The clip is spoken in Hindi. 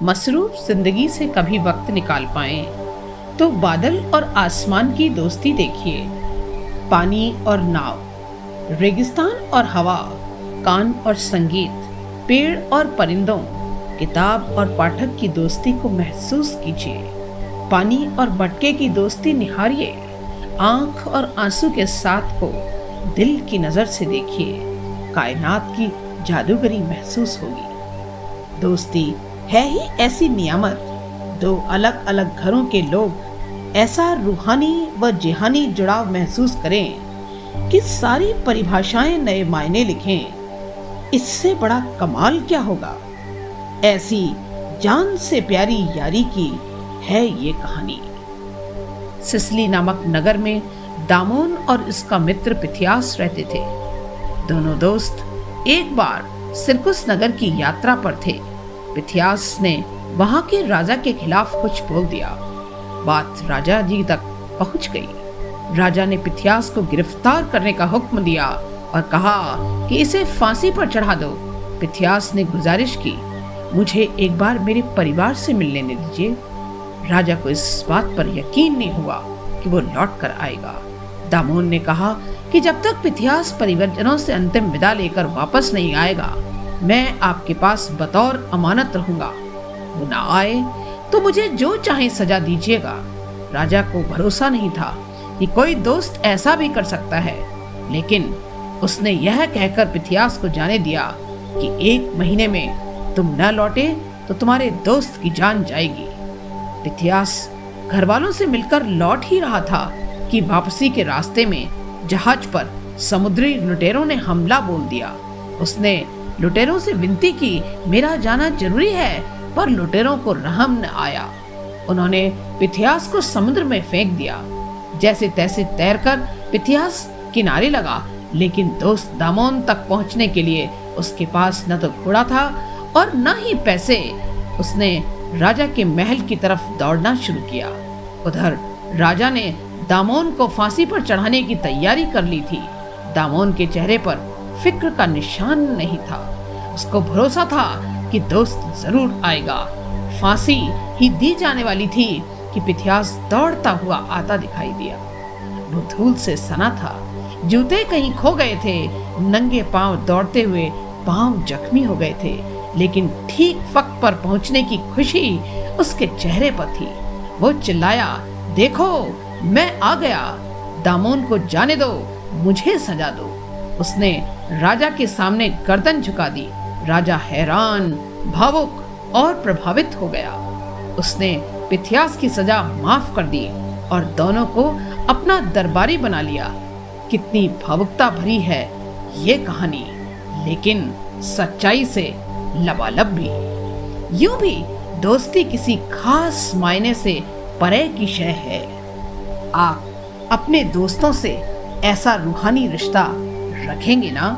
मसरूफ जिंदगी से कभी वक्त निकाल पाएं, तो बादल और आसमान की दोस्ती देखिए, पानी और नाव, रेगिस्तान और हवा, कान और संगीत, पेड़ और परिंदों, किताब और पाठक की दोस्ती को महसूस कीजिए, पानी और मटके की दोस्ती निहारिए, आंख और आंसू के साथ को दिल की नजर से देखिए, कायनात की जादूगरी महसूस होगी। दोस्ती है ही ऐसी नियामत, दो अलग अलग घरों के लोग ऐसा रूहानी व जिहानी जुड़ाव महसूस करें कि सारी परिभाषाएं नए मायने लिखें। इससे बड़ा कमाल क्या होगा। ऐसी जान से प्यारी यारी की है ये कहानी। सिसली नामक नगर में दामोन और इसका मित्र पिथियास रहते थे। दोनों दोस्त एक बार सिरकुस नगर की यात्रा पर थे। पिथियास ने वहां के राजा के खिलाफ कुछ बोल दिया। बात राजा जी तक पहुंच गई। राजा ने पिथियास को गिरफ्तार करने का हुक्म दिया और कहा कि इसे फांसी पर चढ़ा दो। पिथियास ने गुजारिश की, मुझे एक बार मेरे परिवार से मिलने दीजिए। राजा को इस बात पर यकीन नहीं हुआ कि वो लौट कर आएगा। दामोन ने कहा कि जब तक पिथियास परिवारजनों से अंतिम विदा लेकर वापस नहीं आएगा, मैं आपके पास बतौर अमानत रहूंगा। वो ना आए तो मुझे जो चाहे सजा दीजिएगा। राजा को भरोसा नहीं था कि कोई दोस्त ऐसा भी कर सकता है, लेकिन उसने यह कहकर पिथियास को जाने दिया कि 1 महीने में तुम न लौटे तो तुम्हारे दोस्त की जान जाएगी। पिथियास घर वालों से मिलकर लौट ही रहा था कि वापसी के रास्ते में जहाज पर समुद्री लुटेरों ने हमला बोल दिया। उसने लुटेरों से विनती की, मेरा जाना जरूरी है, पर लुटेरों को रहम न आया। उन्होंने पिथियास को समुद्र में फेंक दिया। जैसे तैसे तैरकर पिथियास किनारे लगा, लेकिन दोस्त दामोन तक पहुंचने के लिए उसके पास न तो घोड़ा था और न ही पैसे। उसने राजा के महल की तरफ दौड़ना शुरू किया। उधर राजा ने दामोन को फांसी पर चढ़ाने की तैयारी कर ली थी। दामोन के चेहरे पर फिक्र का निशान नहीं था। उसको भरोसा था कि दोस्त जरूर आएगा। फांसी ही दी जाने वाली थी कि पिथियास दौड़ता हुआ आता दिखाई दिया। वो धूल से सना था, जूते कहीं खो गए थे, नंगे पांव दौड़ते हुए पांव जख्मी हो गए थे, लेकिन ठीक वक्त पर पहुंचने की खुशी उसके चेहरे पर थी। वो चिल्लाया, देखो मैं आ गया, दामोन को जाने दो, मुझे सजा दो। उसने राजा के सामने गर्दन झुका दी। राजा हैरान, भावुक और प्रभावित हो गया। उसने पिथियास की सजा माफ कर दी और दोनों को अपना दरबारी बना लिया। कितनी भावुकता भरी है ये कहानी, लेकिन सच्चाई से लबालब भी। यूं भी दोस्ती किसी खास मायने से परे की शय है। आप अपने दोस्तों से ऐसा रूहानी रिश्ता रखेंगे ना?